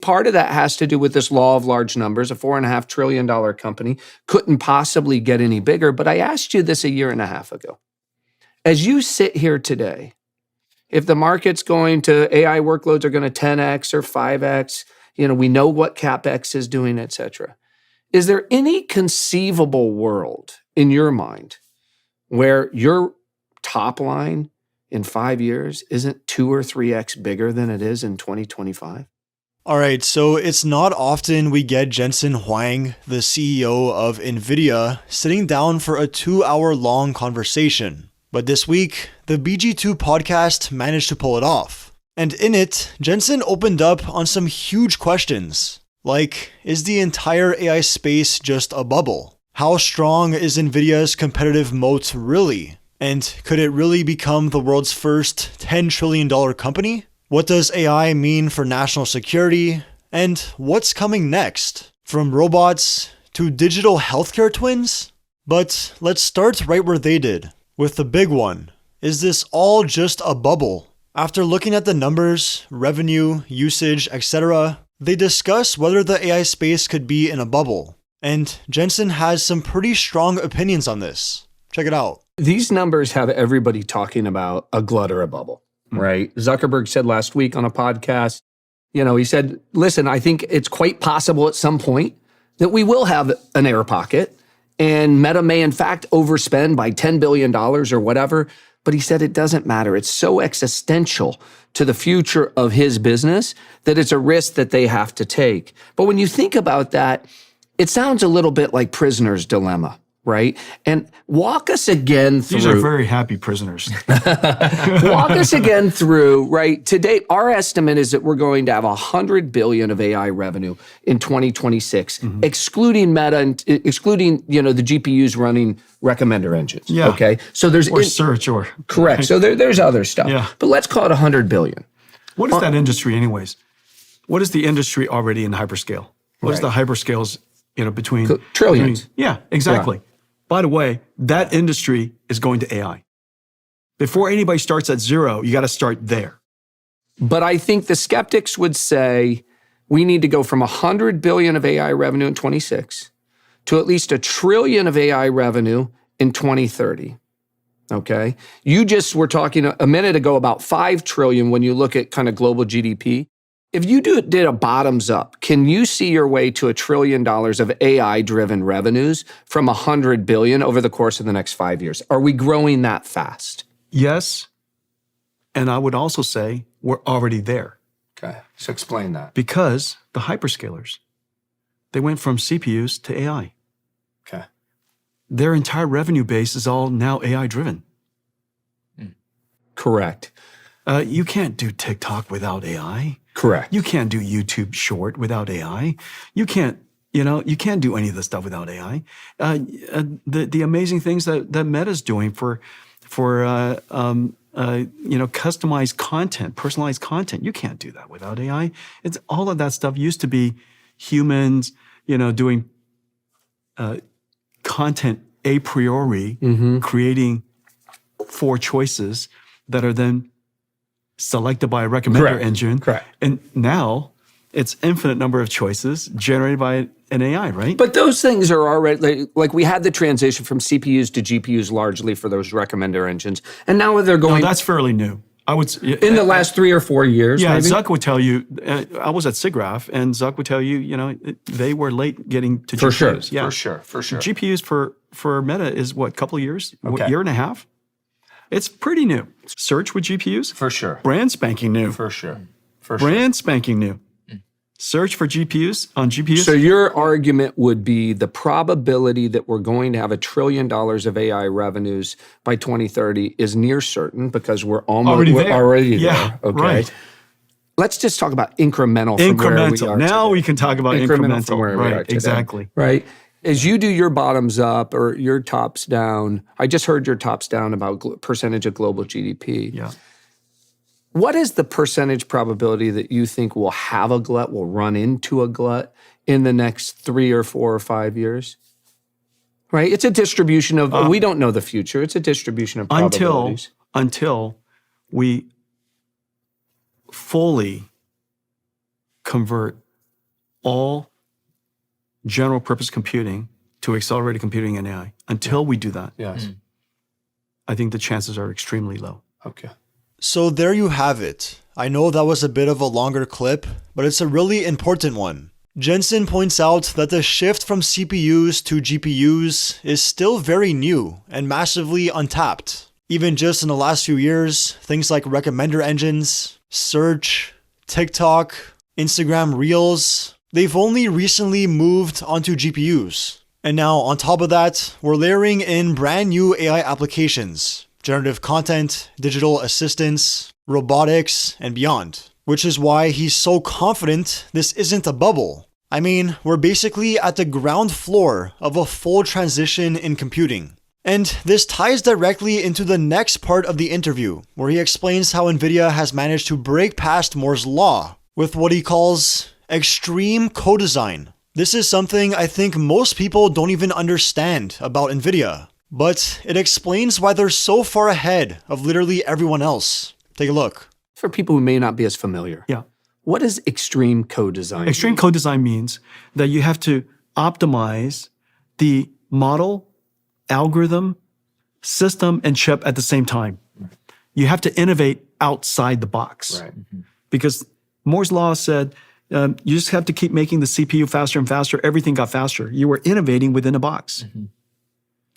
part of that has to do with this law of large numbers. A $4.5 trillion company couldn't possibly get any bigger. But I asked you this a year and a half ago. As you sit here today, if the market's going to, AI workloads are going to 10x or 5x, we know what CapEx is doing, et cetera. Is there any conceivable world in your mind where your top line in 5 years isn't 2 or 3x bigger than it is in 2025? All right, so it's not often we get Jensen Huang, the CEO of NVIDIA, sitting down for a 2-hour-long conversation. But this week, the BG2 podcast managed to pull it off. And in it, Jensen opened up on some huge questions. Like, is the entire AI space just a bubble? How strong is NVIDIA's competitive moat really? And could it really become the world's first $10 trillion company? What does AI mean for national security? And what's coming next? From robots to digital healthcare twins? But let's start right where they did, with the big one. Is this all just a bubble? After looking at the numbers, revenue, usage, etc., they discuss whether the AI space could be in a bubble. And Jensen has some pretty strong opinions on this. Check it out. These numbers have everybody talking about a glut or a bubble, right? Zuckerberg said last week on a podcast, he said, listen, I think it's quite possible at some point that we will have an air pocket and Meta may in fact overspend by $10 billion or whatever. But he said it doesn't matter. It's so existential to the future of his business that it's a risk that they have to take. But when you think about that, it sounds a little bit like prisoner's dilemma, right? And walk us again through. These are very happy prisoners. Walk us again through, right? Today, our estimate is that we're going to have $100 billion of AI revenue in 2026, excluding Meta and excluding, the GPUs running recommender engines. Yeah. Okay. So there's search or correct. So there's other stuff. Yeah. But let's call it $100 billion. What is that industry anyways? What is the industry already in hyperscale? What is the hyperscales, between trillions? Yeah, exactly. Yeah. By the way, that industry is going to AI. Before anybody starts at zero, you got to start there. But I think the skeptics would say we need to go from $100 billion of AI revenue in 26 to at least $1 trillion of AI revenue in 2030. Okay? You just were talking a minute ago about $5 trillion when you look at kind of global GDP. If you did a bottoms up, can you see your way to $1 trillion of AI-driven revenues from $100 billion over the course of the next 5 years? Are we growing that fast? Yes. And I would also say we're already there. Okay, so explain that. Because the hyperscalers, they went from CPUs to AI. Okay. Their entire revenue base is all now AI-driven. Correct. You can't do TikTok without AI. Correct. You can't do YouTube Short without AI. You can't do any of this stuff without AI. The amazing things that Meta's doing for customized content, personalized content, you can't do that without AI. It's all of that stuff used to be humans, doing content a priori, creating 4 choices that are then selected by a recommender engine. Correct. And now it's infinite number of choices generated by an AI, right? But those things are already, like we had the transition from CPUs to GPUs largely for those recommender engines. And now they're going... No, that's fairly new. I would say, in the last 3 or 4 years, yeah, maybe? Zuck would tell you, I was at SIGGRAPH, and Zuck would tell you, they were late getting to for GPUs. Sure, Yeah. For sure. GPUs for Meta is what, a couple of years? Okay. Year and a half? It's pretty new. Search with GPUs? For sure. Brand spanking new. For sure. Brand spanking new. Search for GPUs on GPUs. So your argument would be the probability that we're going to have $1 trillion of AI revenues by 2030 is near certain because we're already there. Okay. Right. Let's just talk about incremental from where we are Now today. We can talk about incremental. From where we are today. Exactly. Right. As you do your bottoms up or your tops down, I just heard your tops down about percentage of global GDP. Yeah. What is the percentage probability that you think we'll have a glut, will run into a glut in the next 3 or 4 or 5 years? Right? It's a distribution of, we don't know the future. It's a distribution of probabilities. Until we fully convert all general purpose computing to accelerated computing and AI. Until we do that, Yes. I think the chances are extremely low. Okay. So there you have it. I know that was a bit of a longer clip, but it's a really important one. Jensen points out that the shift from CPUs to GPUs is still very new and massively untapped. Even just in the last few years, things like recommender engines, search, TikTok, Instagram Reels, they've only recently moved onto GPUs. And now on top of that, we're layering in brand new AI applications, generative content, digital assistants, robotics, and beyond. Which is why he's so confident this isn't a bubble. I mean, we're basically at the ground floor of a full transition in computing. And this ties directly into the next part of the interview, where he explains how NVIDIA has managed to break past Moore's law with what he calls extreme co-design. This is something I think most people don't even understand about NVIDIA, but it explains why they're so far ahead of literally everyone else. Take a look. For people who may not be as familiar, Yeah. what does extreme co-design Extreme mean? co-design means that you have to optimize the model, algorithm, system, and chip at the same time. You have to innovate outside the box. Right. Because Moore's law said you just have to keep making the CPU faster and faster. Everything got faster. You were innovating within a box.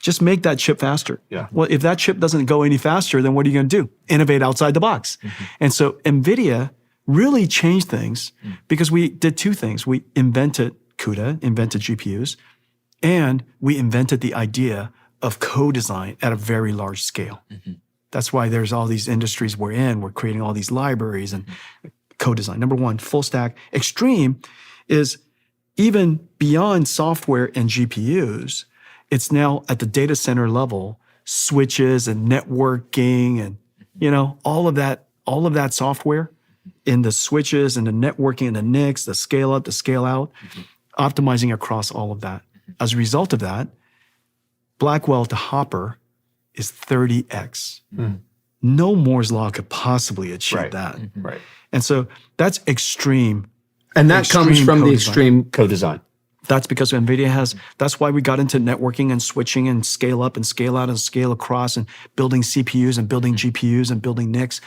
Just make that chip faster. Yeah. Well, if that chip doesn't go any faster, then what are you going to do? Innovate outside the box. And so NVIDIA really changed things because we did two things. We invented CUDA, invented GPUs, and we invented the idea of co-design at a very large scale. That's why there's all these industries we're in. We're creating all these libraries and co-design. Number one, full stack. Extreme is even beyond software and GPUs. It's now at the data center level, switches and networking and, all of that software in the switches and the networking and the NICs, the scale up, the scale out, optimizing across all of that. As a result of that, Blackwell to Hopper is 30x. No Moore's law could possibly achieve that. Right. And so that's extreme. And that comes Extreme from the co-design. extreme co-design. That's because NVIDIA that's why we got into networking and switching and scale up and scale out and scale across and building CPUs and building GPUs and building NICs.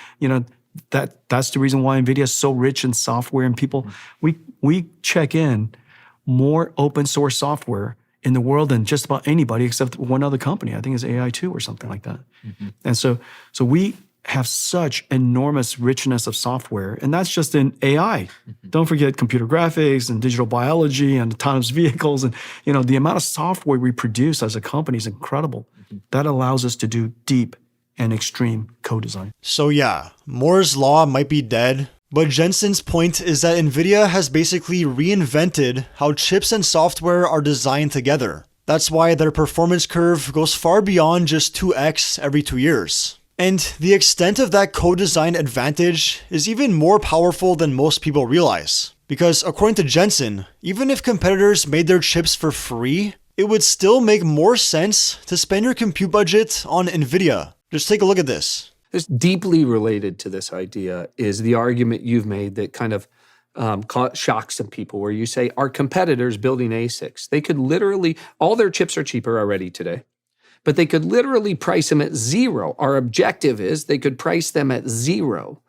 That's the reason why NVIDIA is so rich in software and people. We check in more open source software in the world than just about anybody except one other company. I think it's AI2 or something like that. And so we have such enormous richness of software, and that's just in AI. Don't forget computer graphics and digital biology and autonomous vehicles, and the amount of software we produce as a company is incredible. That allows us to do deep and extreme co-design. So yeah, Moore's law might be dead, but Jensen's point is that NVIDIA has basically reinvented how chips and software are designed together. That's why their performance curve goes far beyond just 2x every 2 years. And the extent of that co-design advantage is even more powerful than most people realize. Because according to Jensen, even if competitors made their chips for free, it would still make more sense to spend your compute budget on NVIDIA. Just take a look at this. This deeply related to this idea is the argument you've made that kind of shocks some people, where you say our competitors building ASICs, they could literally, all their chips are cheaper already today, but they could literally price them at zero. Our objective is they could price them at zero,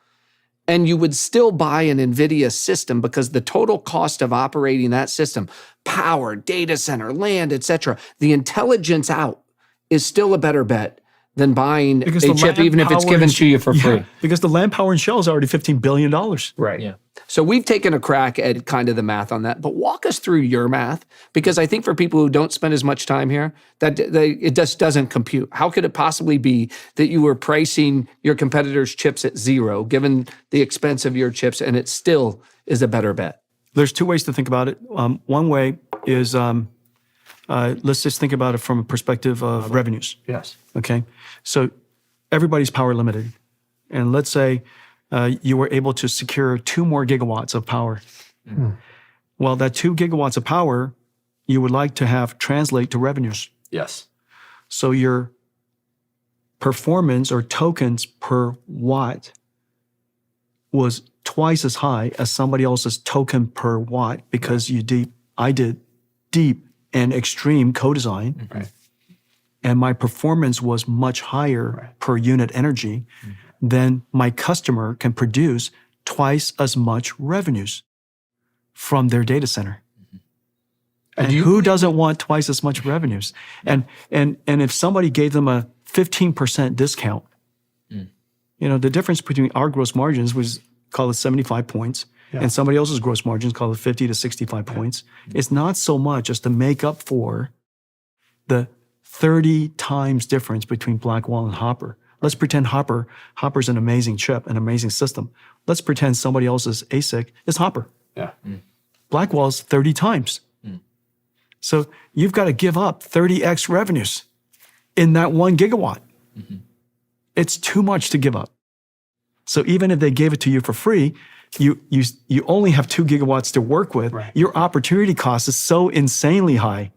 and you would still buy an NVIDIA system because the total cost of operating that system, power, data center, land, etc., the intelligence out is still a better bet than buying Because a the chip, land even if it's power given and to you for free. Because the land, power, and shell is already $15 billion. Right. Yeah. So we've taken a crack at kind of the math on that, but walk us through your math, because I think for people who don't spend as much time here, that it just doesn't compute. How could it possibly be that you were pricing your competitors' chips at zero, given the expense of your chips, and it still is a better bet? There's two ways to think about it. One way is let's just think about it from a perspective of revenues. Yes. Okay, so everybody's power limited, and let's say you were able to secure 2 more gigawatts of power. Well, that 2 gigawatts of power you would like to have translate to revenues. Yes. So your performance or tokens per watt was twice as high as somebody else's token per watt because I did deep and extreme co-design. Right. And my performance was much higher per unit energy, then my customer can produce twice as much revenues from their data center. And who doesn't want twice as much revenues? And if somebody gave them a 15% discount, the difference between our gross margins was, call it 75 points, and somebody else's gross margins, call it 50 to 65 points. It's not so much as to make up for the 30 times difference between Blackwell and Hopper. Let's pretend Hopper's an amazing chip, an amazing system. Let's pretend somebody else's ASIC is Hopper. Yeah. Blackwell's 30 times. So you've got to give up 30x revenues in that 1 gigawatt. It's too much to give up. So even if they gave it to you for free, you only have 2 gigawatts to work with. Right. Your opportunity cost is so insanely high.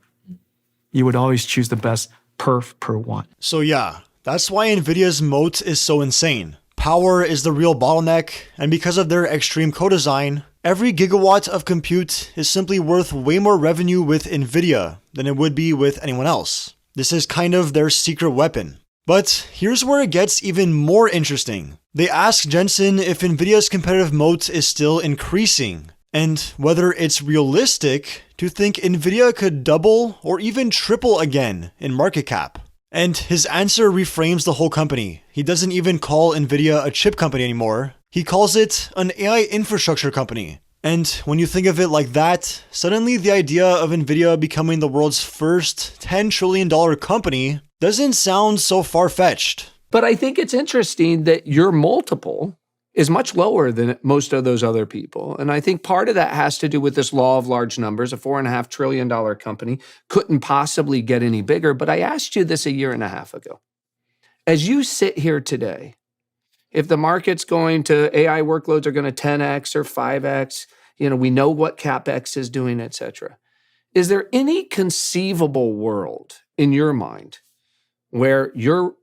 You would always choose the best perf per watt. So yeah, that's why NVIDIA's moat is so insane. Power is the real bottleneck, and because of their extreme co-design, every gigawatt of compute is simply worth way more revenue with NVIDIA than it would be with anyone else. This is kind of their secret weapon. But here's where it gets even more interesting. They ask Jensen if NVIDIA's competitive moat is still increasing, and whether it's realistic to think NVIDIA could double or even triple again in market cap. And his answer reframes the whole company. He doesn't even call NVIDIA a chip company anymore. He calls it an AI infrastructure company. And when you think of it like that, suddenly the idea of NVIDIA becoming the world's first $10 trillion company doesn't sound so far-fetched. But I think it's interesting that your multiple is much lower than most of those other people. And I think part of that has to do with this law of large numbers. A $4.5 trillion company couldn't possibly get any bigger. But I asked you this a year and a half ago. As you sit here today, if the market's going to, AI workloads are going to 10x or 5x, we know what CapEx is doing, et cetera. Is there any conceivable world in your mind where your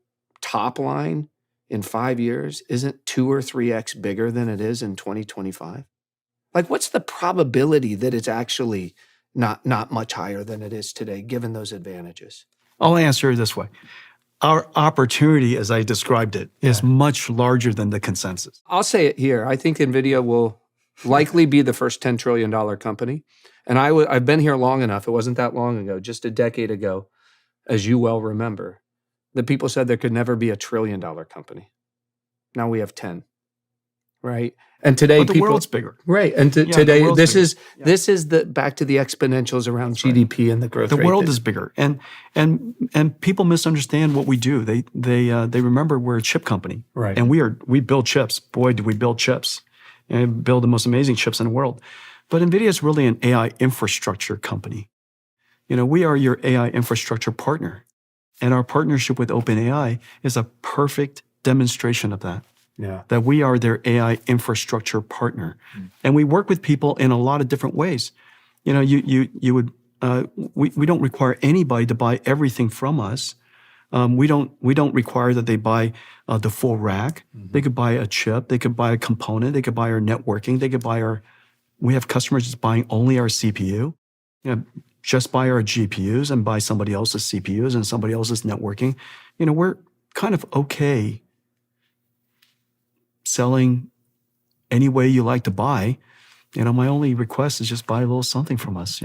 top line in 5 years isn't 2 or 3x bigger than it is in 2025? Like, what's the probability that it's actually not much higher than it is today, given those advantages? I'll answer it this way. Our opportunity, as I described it, is much larger than the consensus. I'll say it here. I think NVIDIA will likely be the first $10 trillion company. And I've been here long enough. It wasn't that long ago, just a decade ago, as you well remember, that people said there could never be $1 trillion company. Now we have 10, right? And today, but the world's bigger, right? And today, this is the back to the exponentials around GDP and the growth rate. The world is bigger, and people misunderstand what we do. They remember we're a chip company, right? And we build chips. Boy, do we build chips! And build the most amazing chips in the world. But NVIDIA is really an AI infrastructure company. We are your AI infrastructure partner. And our partnership with OpenAI is a perfect demonstration of that. Yeah. That we are their AI infrastructure partner. And we work with people in a lot of different ways. We don't require anybody to buy everything from us. We don't require that they buy the full rack. They could buy a chip, they could buy a component, they could buy our networking, they could buy we have customers just buying only our CPU. Just buy our GPUs and buy somebody else's CPUs and somebody else's networking. We're kind of okay selling any way you like to buy. My only request is just buy a little something from us,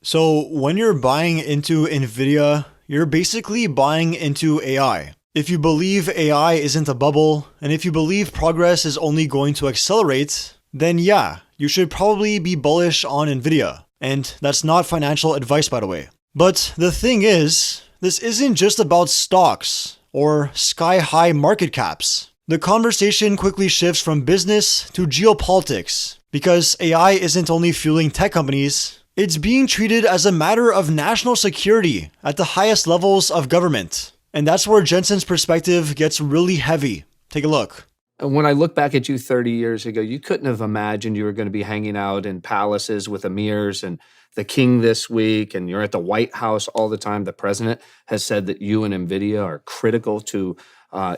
So when you're buying into NVIDIA, you're basically buying into AI. If you believe AI isn't a bubble, and if you believe progress is only going to accelerate, then yeah, you should probably be bullish on NVIDIA. And that's not financial advice, by the way. But the thing is, this isn't just about stocks or sky-high market caps. The conversation quickly shifts from business to geopolitics, because AI isn't only fueling tech companies, it's being treated as a matter of national security at the highest levels of government. And that's where Jensen's perspective gets really heavy. Take a look. When I look back at you 30 years ago, you couldn't have imagined you were going to be hanging out in palaces with emirs and the king this week, and you're at the White House all the time. The president has said that you and NVIDIA are critical to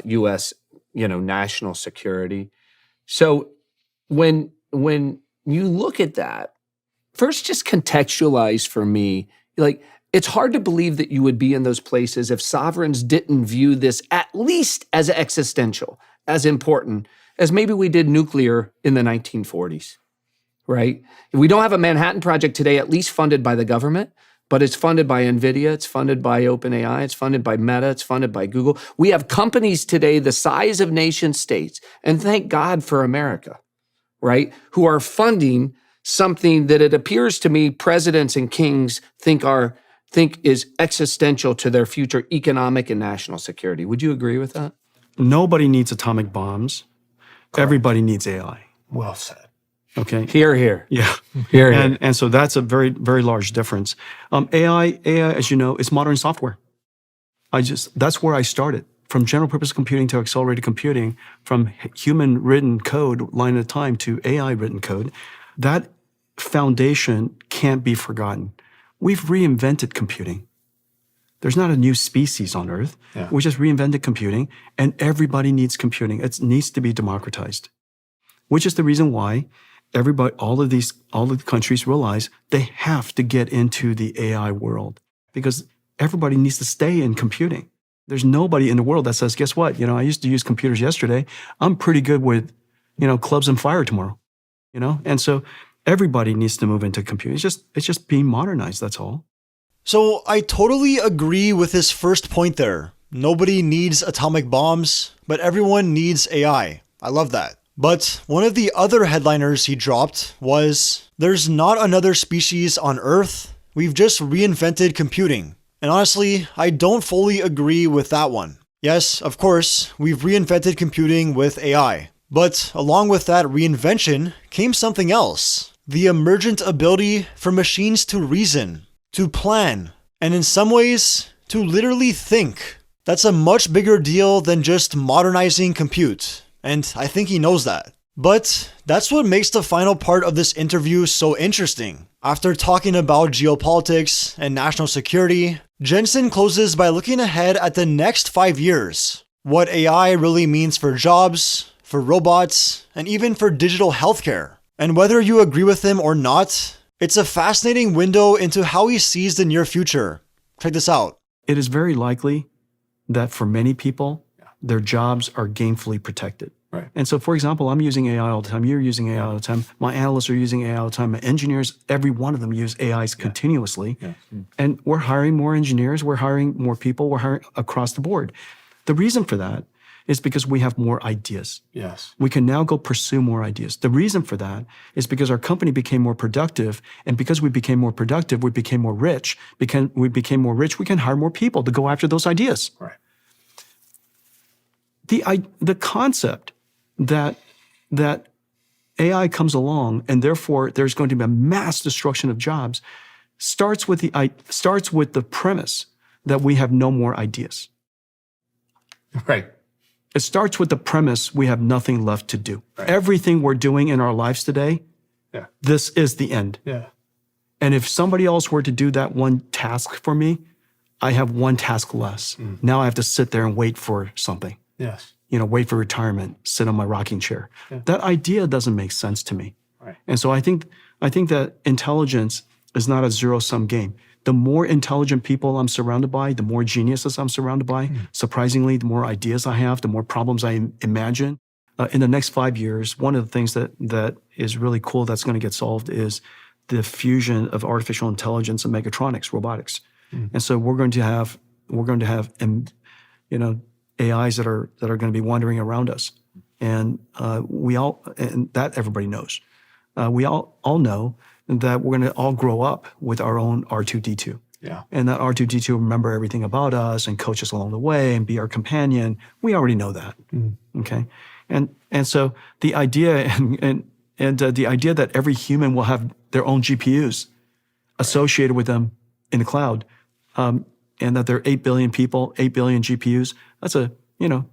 U.S. national security. So when you look at that, first just contextualize for me, like, it's hard to believe that you would be in those places if sovereigns didn't view this at least as existential, as important as maybe we did nuclear in the 1940s, right? We don't have a Manhattan Project today, at least funded by the government, but it's funded by NVIDIA, it's funded by OpenAI, it's funded by Meta, it's funded by Google. We have companies today the size of nation states, and thank God for America, right, who are funding something that it appears to me presidents and kings think is existential to their future economic and national security. Would you agree with that? Nobody needs atomic bombs. Correct. Everybody needs AI. Well said. Okay. Here. Yeah. Here. And so that's a very, very large difference. AI, as you know, is modern software. That's where I started. From general purpose computing to accelerated computing, from human written code line at a time to AI written code. That foundation can't be forgotten. We've reinvented computing. There's not a new species on Earth. Yeah. We just reinvented computing, and everybody needs computing. It needs to be democratized, which is the reason why all the countries realize they have to get into the AI world, because everybody needs to stay in computing. There's nobody in the world that says, guess what? I used to use computers yesterday. I'm pretty good with, clubs and fire tomorrow, And so everybody needs to move into computing. It's just being modernized. That's all. So I totally agree with his first point there. Nobody needs atomic bombs, but everyone needs AI. I love that. But one of the other headliners he dropped was, there's not another species on Earth. We've just reinvented computing. And honestly, I don't fully agree with that one. Yes, of course, we've reinvented computing with AI. But along with that reinvention came something else. The emergent ability for machines to reason, to plan, and in some ways, to literally think. That's a much bigger deal than just modernizing compute. And I think he knows that. But that's what makes the final part of this interview so interesting. After talking about geopolitics and national security, Jensen closes by looking ahead at the next 5 years. What AI really means for jobs, for robots, and even for digital healthcare. And whether you agree with him or not, it's a fascinating window into how he sees the near future. Check this out. It is very likely that for many people, their jobs are gainfully protected. Right. And so, for example, I'm using AI all the time. You're using AI all the time. My analysts are using AI all the time. My engineers, every one of them use AIs continuously. Yeah. And we're hiring more engineers. We're hiring more people. We're hiring across the board. The reason for that is because we have more ideas. Yes. We can now go pursue more ideas. The reason for that is because our company became more productive. And because we became more productive, we became more rich. We became more rich, we can hire more people to go after those ideas. Right. The concept that AI comes along and therefore there's going to be a mass destruction of jobs starts with the premise that we have no more ideas. Right. It starts with the premise we have nothing left to do. Right. Everything we're doing in our lives today, this is the end. Yeah. And if somebody else were to do that one task for me, I have one task less. Now I have to sit there and wait for something. Yes. Wait for retirement, sit on my rocking chair. Yeah. That idea doesn't make sense to me. Right. And so I think that intelligence is not a zero-sum game. The more intelligent people I'm surrounded by, the more geniuses I'm surrounded by. Surprisingly, the more ideas I have, the more problems I imagine. In the next 5 years, one of the things that is really cool that's going to get solved is the fusion of artificial intelligence and mechatronics, robotics. And so we're going to have AIs that are going to be wandering around us, and that everybody knows. We all know that we're going to all grow up with our own R2D2. Yeah. And that R2D2 remember everything about us and coach us along the way and be our companion. We already know that. Okay. And so the idea the idea that every human will have their own GPUs associated with them in the cloud, and that there are 8 billion people, 8 billion GPUs, that's a,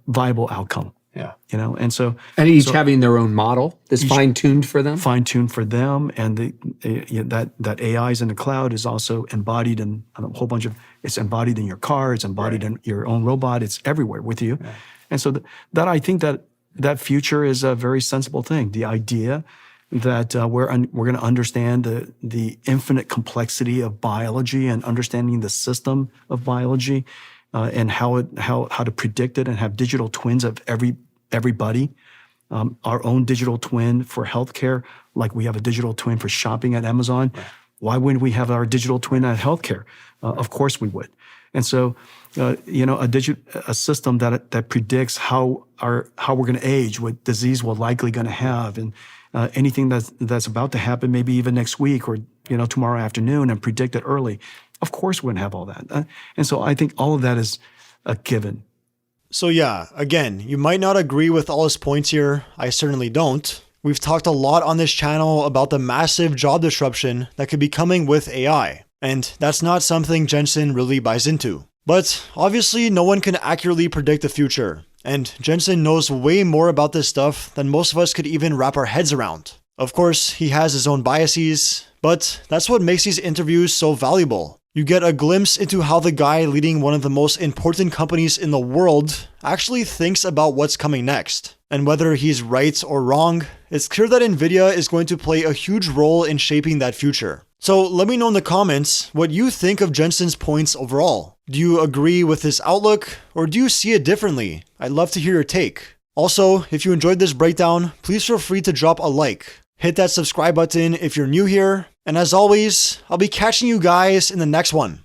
viable outcome. Yeah. And each having their own model that's fine-tuned for them? Fine-tuned for them. And that AIs in the cloud is also embodied in a whole bunch of, it's embodied in your car, it's embodied in your own robot, it's everywhere with you. Yeah. And so I think that that future is a very sensible thing. The idea that we're going to understand the infinite complexity of biology and understanding the system of biology and how to predict it and have digital twins of everybody. Our own digital twin for healthcare, like we have a digital twin for shopping at Amazon. Right. Why wouldn't we have our digital twin at healthcare? Of course we would. And so, a system that predicts how we're going to age, what disease we're likely going to have, and anything that's about to happen, maybe even next week or tomorrow afternoon, and predict it early. Of course, we wouldn't have all that. And so, I think all of that is a given. So yeah, again, you might not agree with all his points here. I certainly don't. We've talked a lot on this channel about the massive job disruption that could be coming with AI. And that's not something Jensen really buys into. But obviously, no one can accurately predict the future. And Jensen knows way more about this stuff than most of us could even wrap our heads around. Of course, he has his own biases, but that's what makes these interviews so valuable. You get a glimpse into how the guy leading one of the most important companies in the world actually thinks about what's coming next. And whether he's right or wrong, it's clear that NVIDIA is going to play a huge role in shaping that future. So let me know in the comments what you think of Jensen's points overall. Do you agree with his outlook, or do you see it differently? I'd love to hear your take. Also, if you enjoyed this breakdown, please feel free to drop a like. Hit that subscribe button if you're new here. And as always, I'll be catching you guys in the next one.